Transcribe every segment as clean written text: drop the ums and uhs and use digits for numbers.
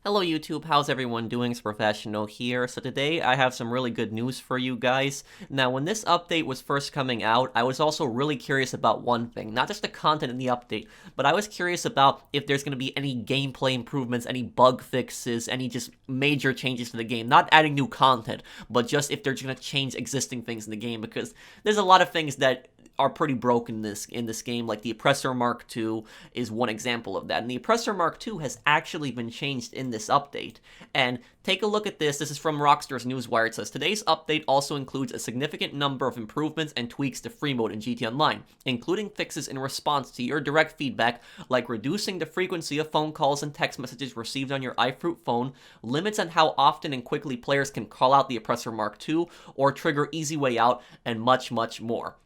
Hello YouTube, how's everyone doing? It's Professional here. So today I have some really good news for you guys. Now when this update was first coming out, I was also really curious about one thing. Not just the content in the update, but I was curious about if there's going to be any gameplay improvements, any bug fixes, any just major changes to the game. Not adding new content, but just if they're going to change existing things in the game, because there's a lot of things that are pretty broken in this game, like the Oppressor Mark II is one example of that. And the Oppressor Mark II has actually been changed in this update. And take a look at this. This is from Rockstar's Newswire. It says, today's update also includes a significant number of improvements and tweaks to free mode in GT Online, including fixes in response to your direct feedback, like reducing the frequency of phone calls and text messages received on your iFruit phone, limits on how often and quickly players can call out the Oppressor Mark II, or trigger easy way out, and much, much more.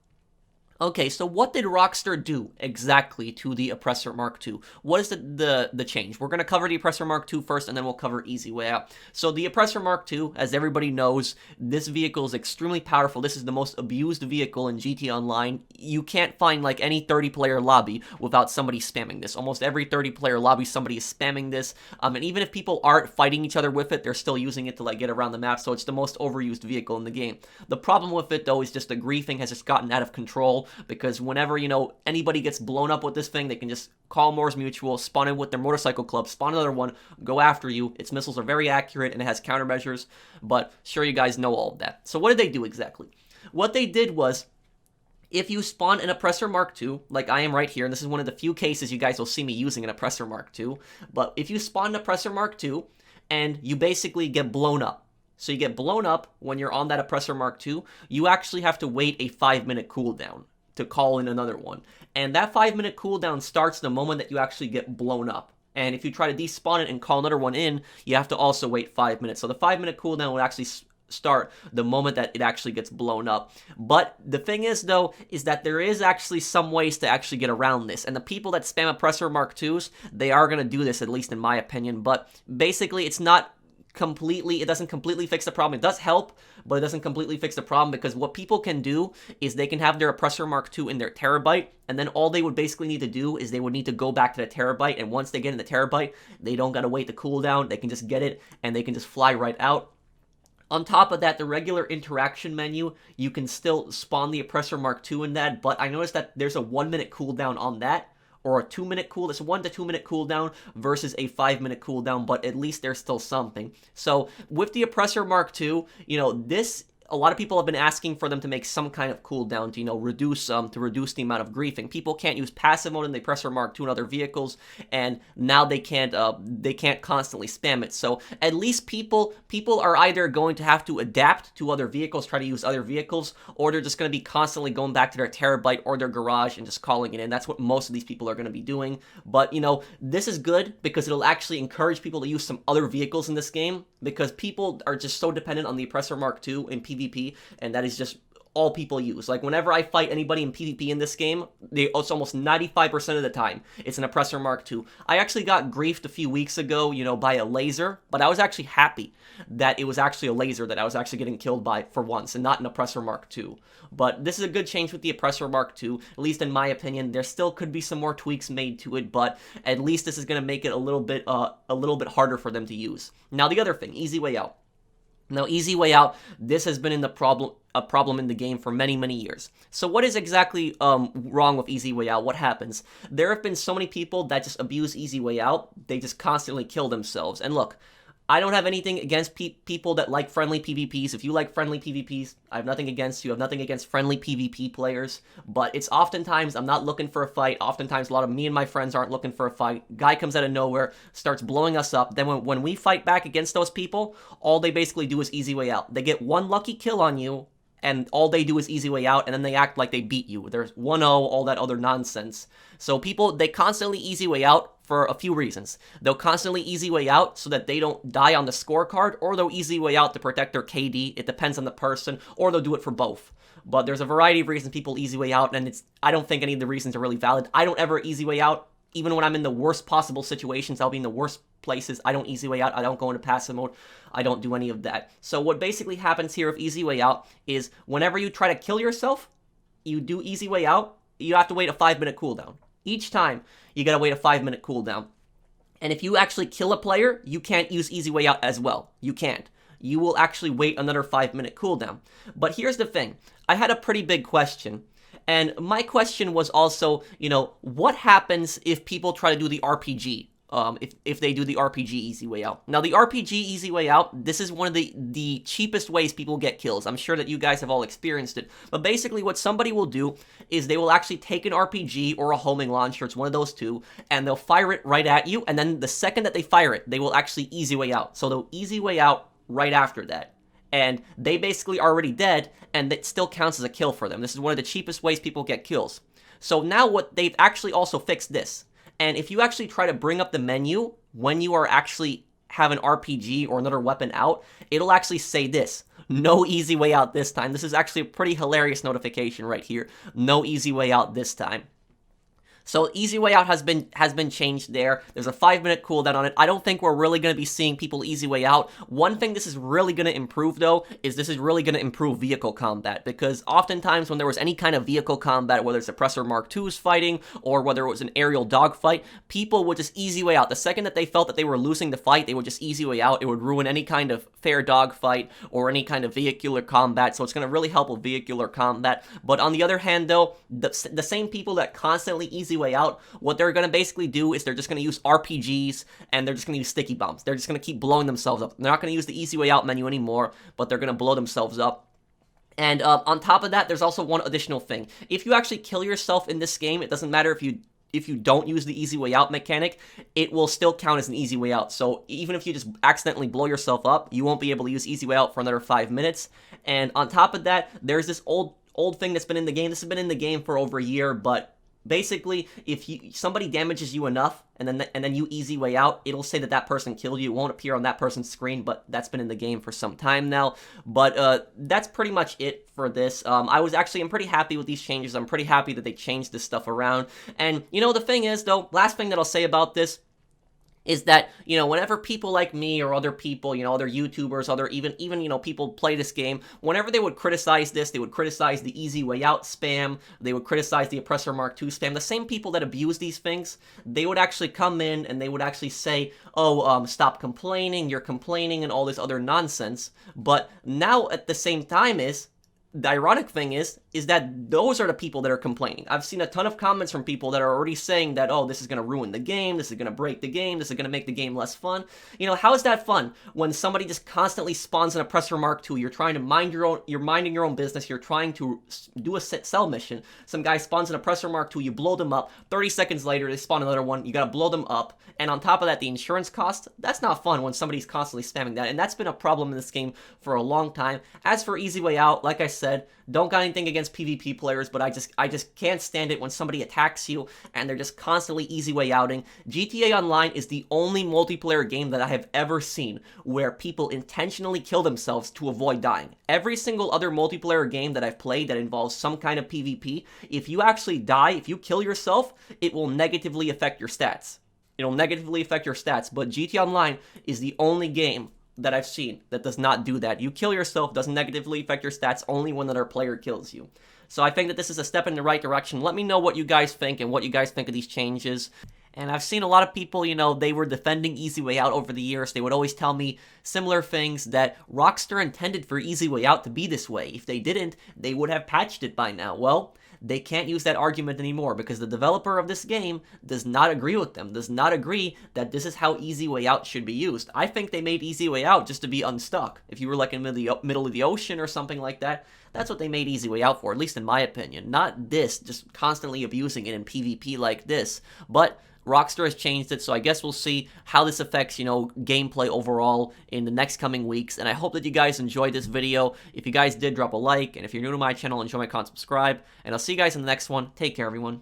Okay, so what did Rockstar do exactly to the Oppressor Mark II? What is the change? We're going to cover the Oppressor Mark II first, and then we'll cover Easy Way Out. So the Oppressor Mark II, as everybody knows, this vehicle is extremely powerful. This is the most abused vehicle in GT Online. You can't find like any 30-player lobby without somebody spamming this. Almost every 30-player lobby, somebody is spamming this. And even if people aren't fighting each other with it, they're still using it to like get around the map. So it's the most overused vehicle in the game. The problem with it, though, is just the griefing has just gotten out of control. Because whenever, anybody gets blown up with this thing, they can just call Moore's Mutual, spawn in with their motorcycle club, spawn another one, go after you. Its missiles are very accurate, and it has countermeasures, but sure you guys know all of that. So what did they do exactly? What they did was, if you spawn an Oppressor Mark II, like I am right here, and this is one of the few cases you guys will see me using an Oppressor Mark II, but if you spawn an Oppressor Mark II, and you basically get blown up, so you get blown up when you're on that Oppressor Mark II, you actually have to wait a 5-minute cooldown to call in another one. And that 5-minute cooldown starts the moment that you actually get blown up. And if you try to despawn it and call another one in, you have to also wait 5 minutes. So the 5-minute cooldown would actually start the moment that it actually gets blown up. But the thing is, though, is that there is actually some ways to actually get around this. And the people that spam Oppressor Mark IIs, they are going to do this, at least in my opinion. But basically, it doesn't completely fix the problem. It does help, but it doesn't completely fix the problem, because what people can do is they can have their Oppressor Mark II in their terabyte, and then all they would basically need to do is they would need to go back to the terabyte, and once they get in the terabyte, they don't gotta wait the cooldown. They can just get it, and they can just fly right out. On top of that, the regular interaction menu, you can still spawn the Oppressor Mark II in that, but I noticed that there's a 1-minute cooldown on that, or a 2-minute cooldown. It's a 1 to 2-minute cooldown versus a 5-minute cooldown, but at least there's still something. So with the Oppressor Mark II, a lot of people have been asking for them to make some kind of cooldown to, reduce the amount of griefing. People can't use passive mode in the Oppressor Mark II in other vehicles, and now they can't constantly spam it. So at least people are either going to have to adapt to other vehicles, try to use other vehicles, or they're just going to be constantly going back to their terabyte or their garage and just calling it in. That's what most of these people are going to be doing. But, this is good because it'll actually encourage people to use some other vehicles in this game, because people are just so dependent on the Oppressor Mark II in PvP, and that is just all people use. Like, whenever I fight anybody in PvP in this game, it's almost 95% of the time, it's an Oppressor Mark II. I actually got griefed a few weeks ago, by a laser, but I was actually happy that it was actually a laser that I was actually getting killed by for once, and not an Oppressor Mark II. But this is a good change with the Oppressor Mark II, at least in my opinion. There still could be some more tweaks made to it, but at least this is going to make it a little bit harder for them to use. Now, the other thing, Easy Way Out. Now, Easy Way Out, this has been a problem in the game for many, many years. So what is exactly wrong with Easy Way Out? What happens? There have been so many people that just abuse Easy Way Out. They just constantly kill themselves. And look, I don't have anything against people that like friendly PvPs. If you like friendly PvPs, I have nothing against you. I have nothing against friendly PvP players. But it's oftentimes, I'm not looking for a fight. Oftentimes, a lot of me and my friends aren't looking for a fight. Guy comes out of nowhere, starts blowing us up. Then when we fight back against those people, all they basically do is Easy Way Out. They get one lucky kill on you, and all they do is Easy Way Out, and then they act like they beat you. There's 1-0, all that other nonsense. So people, they constantly Easy Way Out for a few reasons. They'll constantly Easy Way Out so that they don't die on the scorecard, or they'll Easy Way Out to protect their KD. It depends on the person, or they'll do it for both. But there's a variety of reasons people Easy Way Out, and I don't think any of the reasons are really valid. I don't ever Easy Way Out. Even when I'm in the worst possible situations, I'll be in the worst places. I don't Easy Way Out. I don't go into passive mode. I don't do any of that. So what basically happens here with Easy Way Out is whenever you try to kill yourself, you do Easy Way Out, you have to wait a 5-minute cooldown. Each time, you gotta wait a 5-minute cooldown. And if you actually kill a player, you can't use easy way out as well. You can't. You will actually wait another 5-minute cooldown. But here's the thing. I had a pretty big question. And my question was also, what happens if people try to do the RPG? If they do the RPG easy way out. Now, the RPG easy way out, this is one of the cheapest ways people get kills. I'm sure that you guys have all experienced it. But basically, what somebody will do is they will actually take an RPG or a homing launcher, it's one of those two, and they'll fire it right at you, and then the second that they fire it, they will actually easy way out. So they'll easy way out right after that. And they basically are already dead, and it still counts as a kill for them. This is one of the cheapest ways people get kills. So now what they've actually also fixed this. And if you actually try to bring up the menu when you are actually have an RPG or another weapon out, it'll actually say this. No easy way out this time. This is actually a pretty hilarious notification right here. No easy way out this time. So easy way out has been changed there. There's a 5-minute cooldown on it. I don't think we're really going to be seeing people easy way out. One thing this is really going to improve, though, is this is really going to improve vehicle combat, because oftentimes when there was any kind of vehicle combat, whether it's Oppressor Mark II's fighting or whether it was an aerial dogfight, people would just easy way out. The second that they felt that they were losing the fight, they would just easy way out. It would ruin any kind of fair dogfight or any kind of vehicular combat, so it's going to really help with vehicular combat. But on the other hand, though, the same people that constantly easy way out, what they're going to basically do is they're just going to use RPGs and they're just going to use sticky bombs. They're just going to keep blowing themselves up. They're not going to use the easy way out menu anymore, but they're going to blow themselves up. And on top of that, there's also one additional thing. If you actually kill yourself in this game, it doesn't matter if you don't use the easy way out mechanic, it will still count as an easy way out. So even if you just accidentally blow yourself up, you won't be able to use easy way out for another 5 minutes. And on top of that, there's this old thing that's been in the game. This has been in the game for over a year, but basically, if somebody damages you enough and then you easy way out, it'll say that person killed you. It won't appear on that person's screen, but that's been in the game for some time now. But that's pretty much it for this. I'm pretty happy with these changes. I'm pretty happy that they changed this stuff around. And the thing is, though, last thing that I'll say about this is that, whenever people like me or other people, other YouTubers, other even people play this game, whenever they would criticize this, they would criticize the easy way out spam, they would criticize the Oppressor Mark II spam, the same people that abuse these things, they would actually come in and they would actually say, stop complaining, you're complaining, and all this other nonsense. But now at the same time the ironic thing is that those are the people that are complaining. I've seen a ton of comments from people that are already saying that, this is going to ruin the game, this is going to break the game, this is going to make the game less fun. How is that fun when somebody just constantly spawns an Oppressor Mark II? You're trying to you're minding your own business, you're trying to do a sell mission. Some guy spawns an Oppressor Mark II, you blow them up, 30 seconds later they spawn another one, you gotta blow them up, and on top of that, the insurance cost, that's not fun when somebody's constantly spamming that, and that's been a problem in this game for a long time. As for easy way out, like I said, don't got anything against PvP players, but I just can't stand it when somebody attacks you and they're just constantly easy way outing. GTA Online is the only multiplayer game that I have ever seen where people intentionally kill themselves to avoid dying. Every single other multiplayer game that I've played that involves some kind of PvP, if you actually die, if you kill yourself, it will negatively affect your stats. It'll negatively affect your stats, but GTA Online is the only game that I've seen that does not do that. You kill yourself, doesn't negatively affect your stats only when another player kills you. So I think that this is a step in the right direction. Let me know what you guys think and what you guys think of these changes. And I've seen a lot of people, they were defending Easy Way Out over the years. They would always tell me similar things, that Rockstar intended for Easy Way Out to be this way. If they didn't, they would have patched it by now. Well, they can't use that argument anymore because the developer of this game does not agree with them, does not agree that this is how Easy Way Out should be used. I think they made Easy Way Out just to be unstuck. If you were like in the middle of the ocean or something like that, that's what they made Easy Way Out for, at least in my opinion. Not this, just constantly abusing it in PvP like this. But Rockstar has changed it, so I guess we'll see how this affects, gameplay overall in the next coming weeks. And I hope that you guys enjoyed this video. If you guys did, drop a like. And if you're new to my channel, enjoy my content, subscribe. And I'll see you guys in the next one. Take care, everyone.